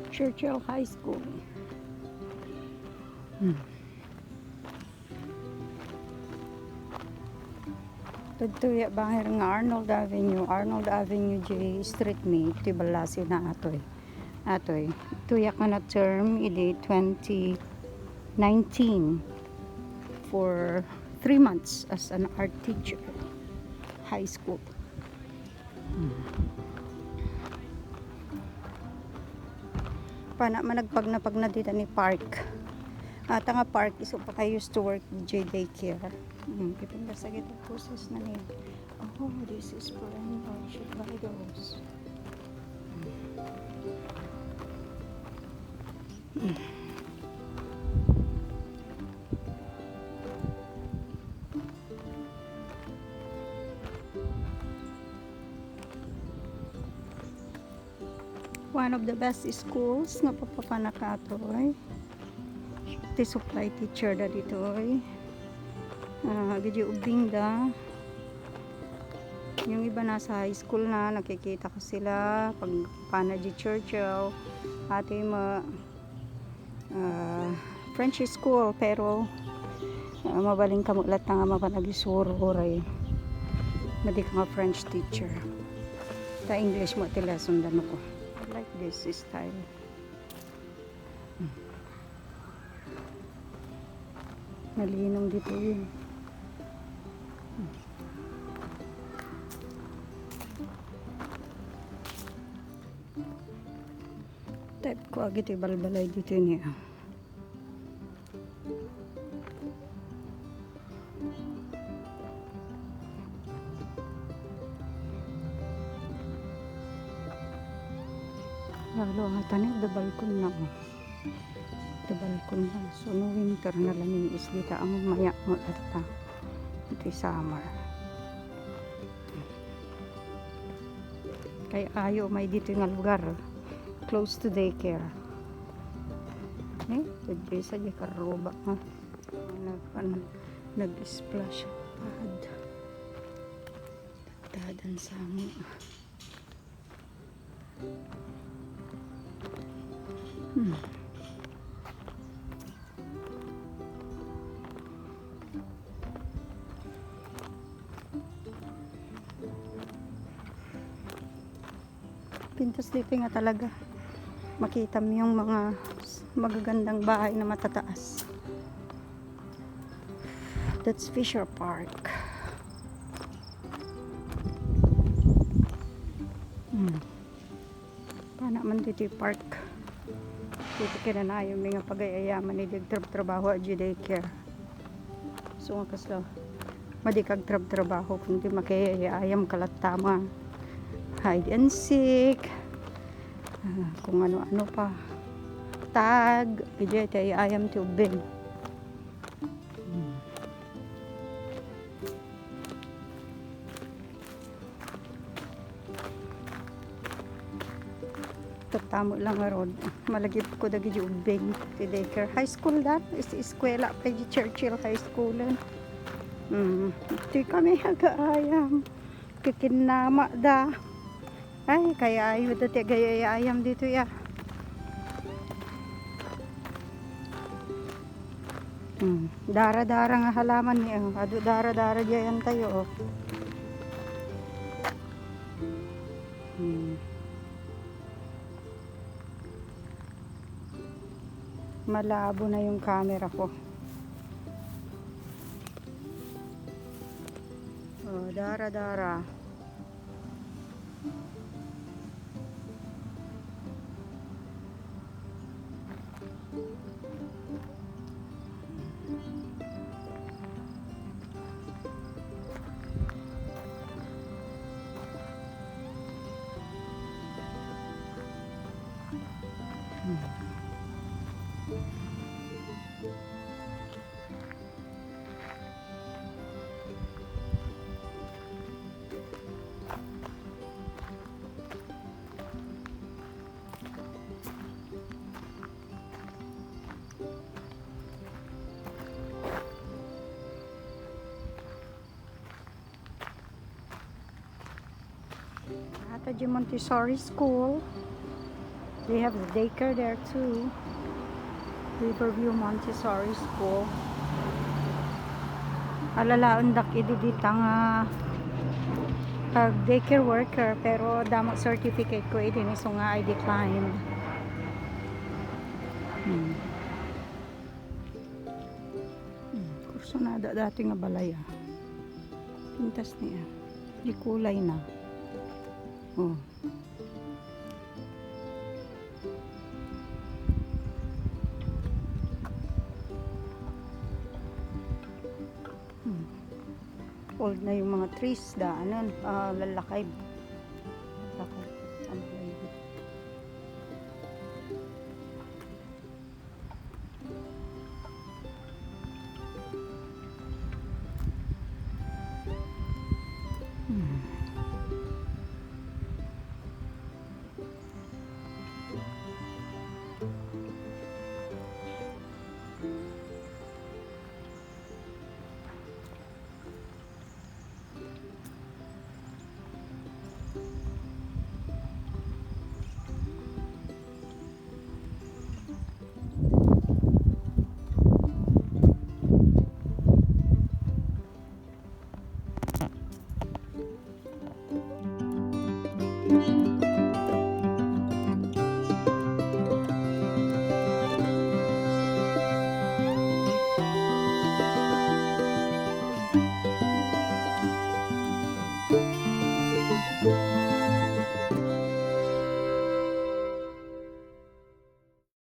Churchill High School. Tuya bangir nga Arnold Avenue J Street me iti balasi na atoy. Tuya ka na term idi 2019 for 3 months as an art teacher, high school. Pana managpag na dito ni park. Nga park iso pa I used to work J daycare. Ipinda sa gitong process na niya. Oh, this is perennial. Should buy those. One of the best schools nga papapanakatoy. Ti supply teacher da ditoy. Gidi ubing da. Yung iba nasa high school na, nakikita ko sila pag panaji Churchill ate French school pero mabaling kamulat na nga mapanagisuro oray madi ka nga French teacher ta English mo ti lesson dan ko. I like this style. Nalinong dito yun. Type ko agad balbalay dito niya. Lalo ang tanig the balkon na the balkon na. So no winter na lang is dito ang maya mo at ito summer. Kaya ayo may dito nga lugar close to daycare. Pwede sa di karoba ha. Nag-splash pad. Dadan sa mo. Pintas dito nga talaga. Makita mo yung mga magagandang bahay na matataas. That's Fisher Park. Paano man dito yung park? Dito kina na yung mga pag-ayayaman ni trabaho at daycare. So nga kasla madikag trabaho kundi makayayam kalat tama. Hide and seek. Kung ano-ano pa. Tag. Ije tayo ayam tubig. Tatamo lang nga road. Malagip ko dagi ubing. Ti daycare. High school dat. Eskwela pa di Churchill High School. Ito kami hagaayam. Kikinama da. Ay, kaya ayaw dati gaya ayam dito ya. Dara-dara nga halaman niya. Ado dara-dara diyan tayo. Malabo na yung camera ko. Oh, dara-dara. Ata di Montessori School. They have the daycare there too. Riverview Montessori School. Alalaon dak ididita nga pag daycare worker pero damo certificate ko idin so nga I declined. Kurso na dati nga balaya. Pintas niya. Di kulay na. Oh. Old na yung mga trees daanan, lalakay.